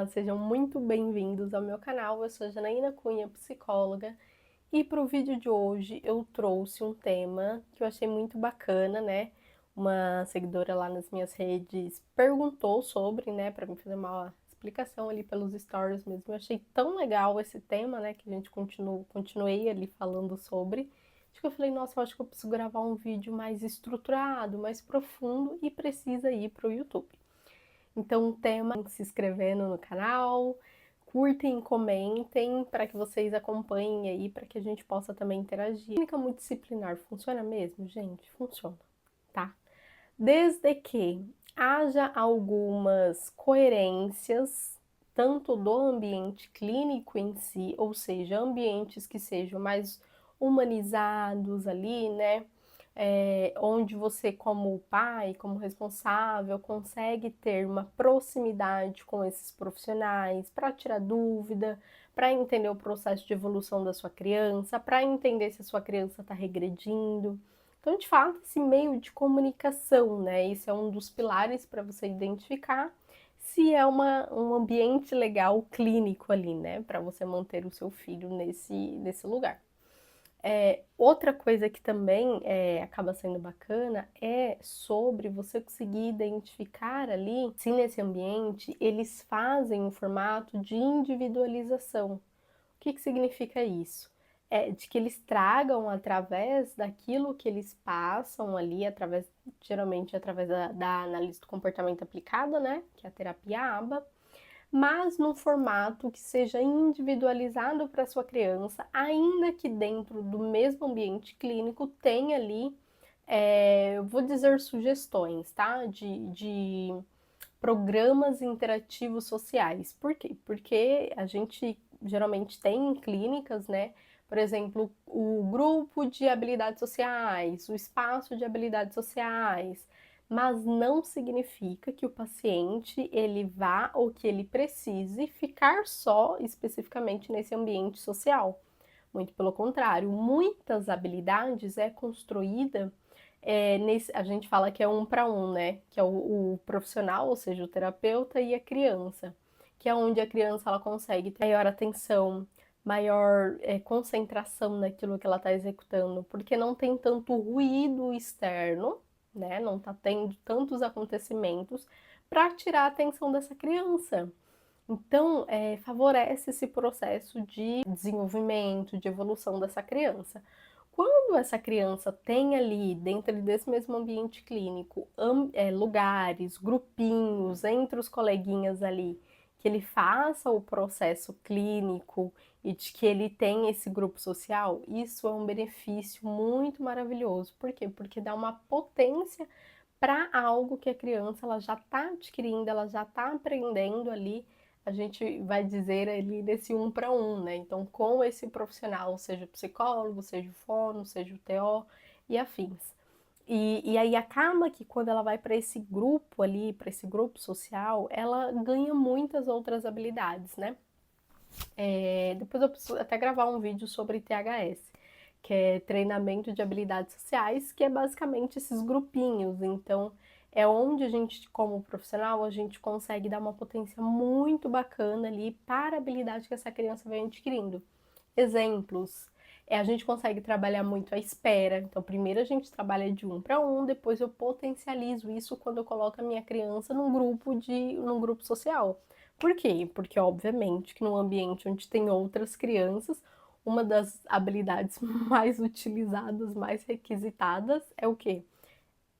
Olá, sejam muito bem-vindos ao meu canal. Eu sou a Janaína Cunha, psicóloga, e para o vídeo de hoje eu trouxe um tema que eu achei muito bacana, né? Uma seguidora lá nas minhas redes perguntou sobre, né, para me fazer uma explicação ali pelos stories mesmo. Eu achei tão legal esse tema, né, que a gente continuei ali falando sobre. Acho que eu falei, nossa, eu acho que eu preciso gravar um vídeo mais estruturado, mais profundo e precisa ir para o YouTube. Então, o tema é se inscrevendo no canal, curtem, comentem, para que vocês acompanhem aí, para que a gente possa também interagir. Clínica multidisciplinar funciona mesmo, gente? Funciona, tá? Desde que haja algumas coerências, tanto do ambiente clínico em si, ou seja, ambientes que sejam mais humanizados ali, né? Onde você, como pai, como responsável, consegue ter uma proximidade com esses profissionais para tirar dúvida, para entender o processo de evolução da sua criança, para entender se a sua criança está regredindo. Então, de fato, esse meio de comunicação, né? Isso é um dos pilares para você identificar se é um ambiente legal clínico ali, né? Para você manter o seu filho nesse lugar. Outra coisa que também acaba sendo bacana é sobre você conseguir identificar ali se nesse ambiente eles fazem um formato de individualização. O que significa isso? De que eles tragam através daquilo que eles passam ali, geralmente através da análise do comportamento aplicada, né? Que é a terapia ABA, mas num formato que seja individualizado para sua criança, ainda que dentro do mesmo ambiente clínico tenha ali, vou dizer sugestões, tá? De programas interativos sociais. Por quê? Porque a gente geralmente tem em clínicas, né? Por exemplo, o grupo de habilidades sociais, o espaço de habilidades sociais, mas não significa que o paciente ele vá ou que ele precise ficar só especificamente nesse ambiente social. Muito pelo contrário, muitas habilidades é construída a gente fala que é um para um, né? Que é o profissional, ou seja, o terapeuta e a criança, que é onde a criança ela consegue ter maior atenção, maior concentração naquilo que ela está executando, porque não tem tanto ruído externo, né? Não está tendo tantos acontecimentos para tirar a atenção dessa criança. Então, favorece esse processo de desenvolvimento, de evolução dessa criança. Quando essa criança tem ali, dentro desse mesmo ambiente clínico, lugares, grupinhos entre os coleguinhas ali, que ele faça o processo clínico e de que ele tem esse grupo social, isso é um benefício muito maravilhoso. Por quê? Porque dá uma potência para algo que a criança ela já está adquirindo, ela já está aprendendo ali, a gente vai dizer ali desse um para um, né? Então, com esse profissional, seja o psicólogo, seja o fono, seja o TO e afins. E aí acaba que quando ela vai para esse grupo ali, para esse grupo social, ela ganha muitas outras habilidades, né? Depois eu preciso até gravar um vídeo sobre THS, que é treinamento de habilidades sociais, que é basicamente esses grupinhos. Então, é onde a gente, como profissional, a gente consegue dar uma potência muito bacana ali para a habilidade que essa criança vem adquirindo. Exemplos. A gente consegue trabalhar muito a espera. Então, primeiro a gente trabalha de um para um, depois eu potencializo isso quando eu coloco a minha criança num grupo social. Por quê? Porque, obviamente, que num ambiente onde tem outras crianças, uma das habilidades mais utilizadas, mais requisitadas é o quê?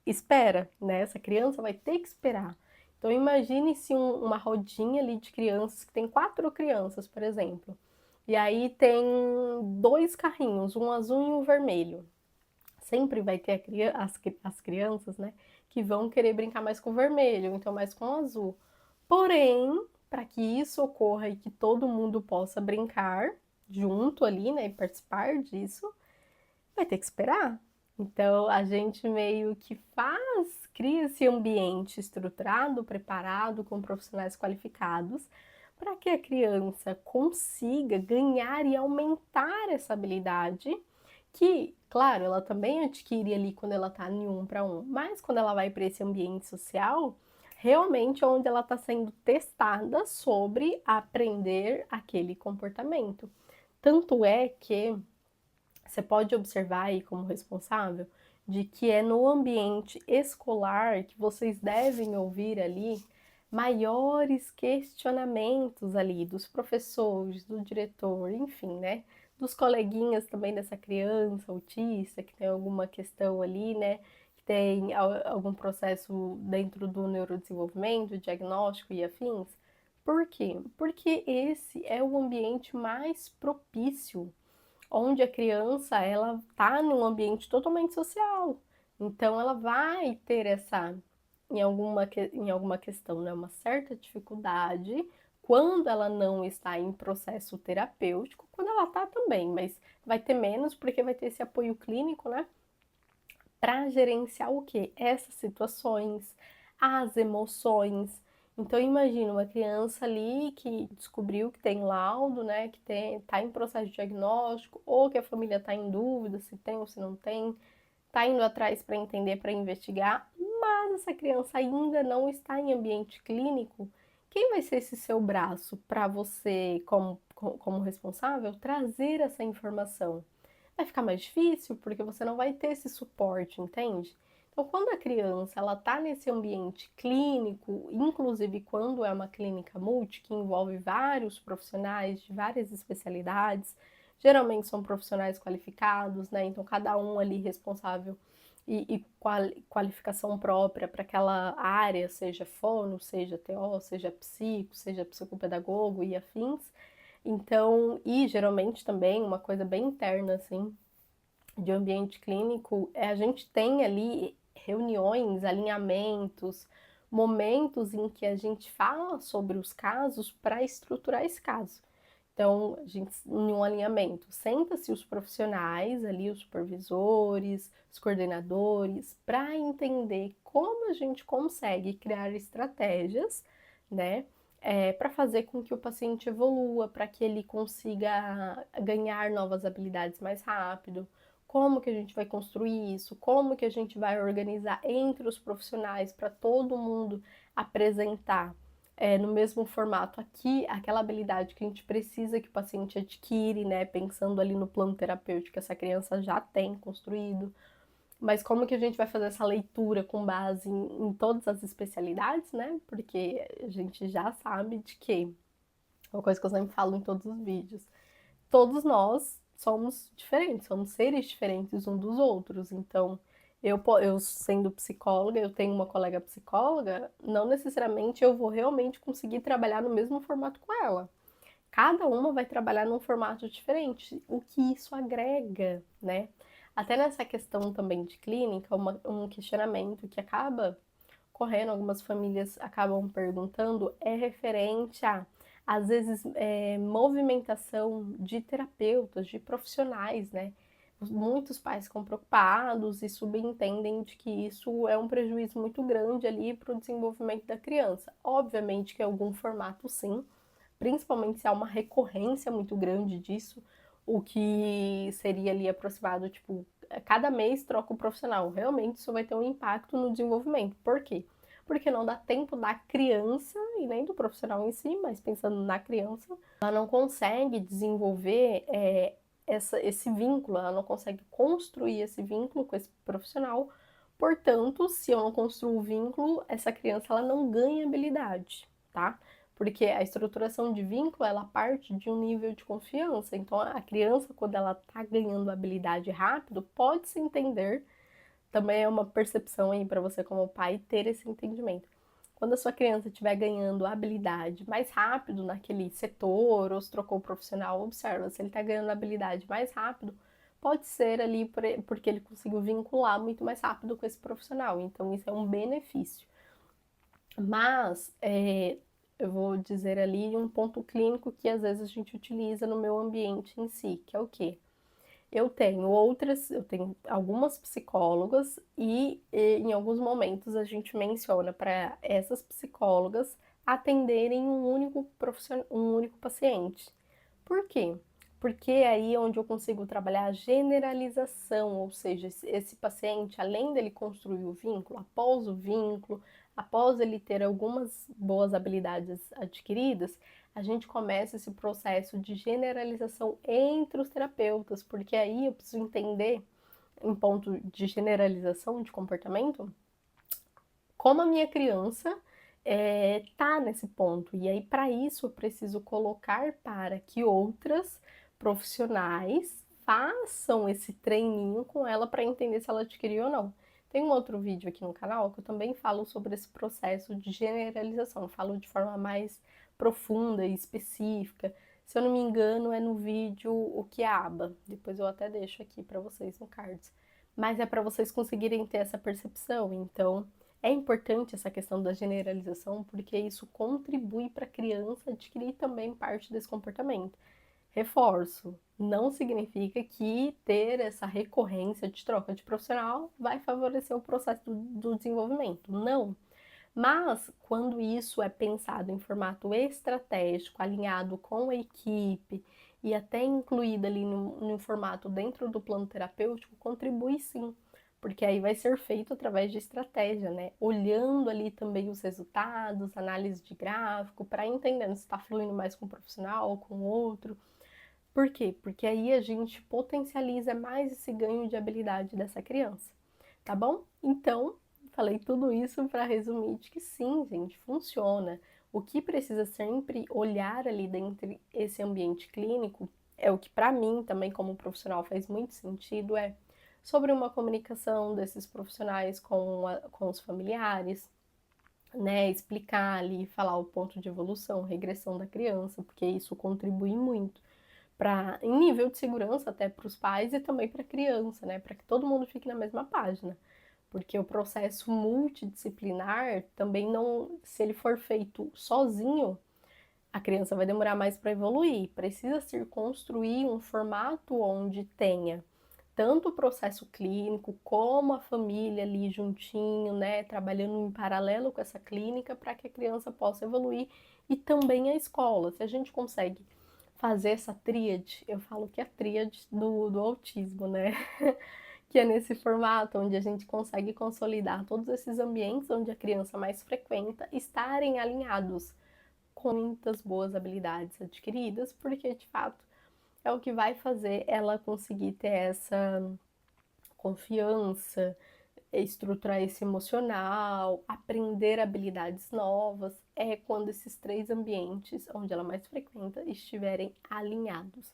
Espera, né? Essa criança vai ter que esperar. Então, imagine se uma rodinha ali de crianças, que tem 4 crianças, por exemplo, e aí tem 2 carrinhos, um azul e um vermelho. Sempre vai ter as crianças, né, que vão querer brincar mais com o vermelho, então mais com o azul. Porém, para que isso ocorra e que todo mundo possa brincar junto ali, né, e participar disso, vai ter que esperar. Então, a gente meio que cria esse ambiente estruturado, preparado, com profissionais qualificados, para que a criança consiga ganhar e aumentar essa habilidade, que, claro, ela também adquire ali quando ela está em um para um, mas quando ela vai para esse ambiente social, realmente onde ela está sendo testada sobre aprender aquele comportamento. Tanto é que você pode observar aí como responsável de que é no ambiente escolar que vocês devem ouvir ali maiores questionamentos ali dos professores, do diretor, enfim, né? Dos coleguinhas também dessa criança autista que tem alguma questão ali, né? Que tem algum processo dentro do neurodesenvolvimento, diagnóstico e afins. Por quê? Porque esse é o ambiente mais propício onde a criança ela está num ambiente totalmente social. Então ela vai ter essa em alguma questão, né, uma certa dificuldade quando ela não está em processo terapêutico, quando ela está também, mas vai ter menos porque vai ter esse apoio clínico, né, para gerenciar o que? Essas situações, as emoções. Então imagina uma criança ali que descobriu que tem laudo, né, que tá em processo de diagnóstico, ou que a família está em dúvida se tem ou se não tem, está indo atrás para entender, para investigar, mas essa criança ainda não está em ambiente clínico. Quem vai ser esse seu braço para você, como responsável, trazer essa informação? Vai ficar mais difícil porque você não vai ter esse suporte, entende? Então, quando a criança ela está nesse ambiente clínico, inclusive quando é uma clínica multi, que envolve vários profissionais de várias especialidades, geralmente são profissionais qualificados, né? Então, cada um ali responsável e qualificação própria para aquela área, seja fono, seja TO, seja psico, seja psicopedagogo e afins. Então, e geralmente também uma coisa bem interna, assim, de ambiente clínico, é a gente tem ali reuniões, alinhamentos, momentos em que a gente fala sobre os casos para estruturar esse caso. Então, a gente, em um alinhamento, senta-se os profissionais ali, os supervisores, os coordenadores, para entender como a gente consegue criar estratégias, né, para fazer com que o paciente evolua, para que ele consiga ganhar novas habilidades mais rápido. Como que a gente vai construir isso? Como que a gente vai organizar entre os profissionais para todo mundo apresentar no mesmo formato aqui, aquela habilidade que a gente precisa que o paciente adquire, né? Pensando ali no plano terapêutico que essa criança já tem construído. Mas como que a gente vai fazer essa leitura com base em todas as especialidades, né? Porque a gente já sabe de que, é uma coisa que eu sempre falo em todos os vídeos, todos nós somos diferentes, somos seres diferentes uns dos outros. Então, eu sendo psicóloga, eu tenho uma colega psicóloga, não necessariamente eu vou realmente conseguir trabalhar no mesmo formato com ela. Cada uma vai trabalhar num formato diferente, o que isso agrega, né? Até nessa questão também de clínica, um questionamento que acaba correndo, algumas famílias acabam perguntando, é referente a, às vezes, movimentação de terapeutas, de profissionais, né? Muitos pais ficam preocupados e subentendem de que isso é um prejuízo muito grande ali para o desenvolvimento da criança. Obviamente que em algum formato sim, principalmente se há uma recorrência muito grande disso, o que seria ali aproximado, tipo, cada mês troca o profissional. Realmente isso vai ter um impacto no desenvolvimento. Por quê? Porque não dá tempo da criança e nem do profissional em si, mas pensando na criança, ela não consegue desenvolver esse vínculo, ela não consegue construir esse vínculo com esse profissional. Portanto, se eu não construo o vínculo, essa criança ela não ganha habilidade, tá? Porque a estruturação de vínculo, ela parte de um nível de confiança. Então, a criança, quando ela está ganhando habilidade rápido, pode-se entender, também é uma percepção aí para você como pai ter esse entendimento. Quando a sua criança estiver ganhando habilidade mais rápido naquele setor, ou se trocou o profissional, observa, se ele está ganhando habilidade mais rápido, pode ser ali porque ele conseguiu vincular muito mais rápido com esse profissional. Então, isso é um benefício. Mas eu vou dizer ali um ponto clínico que às vezes a gente utiliza no meu ambiente em si, que é o quê? Eu tenho algumas psicólogas e em alguns momentos a gente menciona para essas psicólogas atenderem um único paciente. Por quê? Porque é aí onde eu consigo trabalhar a generalização, ou seja, esse paciente, além dele construir o vínculo, após o vínculo, após ele ter algumas boas habilidades adquiridas, a gente começa esse processo de generalização entre os terapeutas, porque aí eu preciso entender, em ponto de generalização de comportamento, como a minha criança tá nesse ponto. E aí, para isso, eu preciso colocar para que outras profissionais façam esse treininho com ela para entender se ela adquiriu ou não. Tem um outro vídeo aqui no canal que eu também falo sobre esse processo de generalização. Eu falo de forma mais profunda e específica. Se eu não me engano, é no vídeo O que é aba. Depois eu até deixo aqui para vocês no cards. Mas é para vocês conseguirem ter essa percepção. Então, é importante essa questão da generalização, porque isso contribui para a criança adquirir também parte desse comportamento. Reforço, não significa que ter essa recorrência de troca de profissional vai favorecer o processo do desenvolvimento. Não. Mas, quando isso é pensado em formato estratégico, alinhado com a equipe e até incluído ali no formato dentro do plano terapêutico, contribui sim, porque aí vai ser feito através de estratégia, né? Olhando ali também os resultados, análise de gráfico, para entender se está fluindo mais com um profissional ou com outro. Por quê? Porque aí a gente potencializa mais esse ganho de habilidade dessa criança, tá bom? Então, falei tudo isso para resumir de que sim, gente, funciona. O que precisa sempre olhar ali dentro esse ambiente clínico é o que para mim também como profissional faz muito sentido, é sobre uma comunicação desses profissionais com os familiares, né, explicar ali, falar o ponto de evolução, regressão da criança, porque isso contribui muito para em nível de segurança até para os pais e também para a criança, né, para que todo mundo fique na mesma página. Porque o processo multidisciplinar também não, se ele for feito sozinho, a criança vai demorar mais para evoluir. Precisa se construir um formato onde tenha tanto o processo clínico como a família ali juntinho, né, trabalhando em paralelo com essa clínica para que a criança possa evoluir e também a escola. Se a gente consegue fazer essa tríade, eu falo que é a tríade do autismo, né? Que é nesse formato onde a gente consegue consolidar todos esses ambientes onde a criança mais frequenta estarem alinhados com muitas boas habilidades adquiridas, porque de fato é o que vai fazer ela conseguir ter essa confiança, estruturar esse emocional, aprender habilidades novas, é quando esses três ambientes onde ela mais frequenta estiverem alinhados,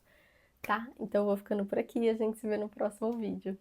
tá? Então eu vou ficando por aqui e a gente se vê no próximo vídeo.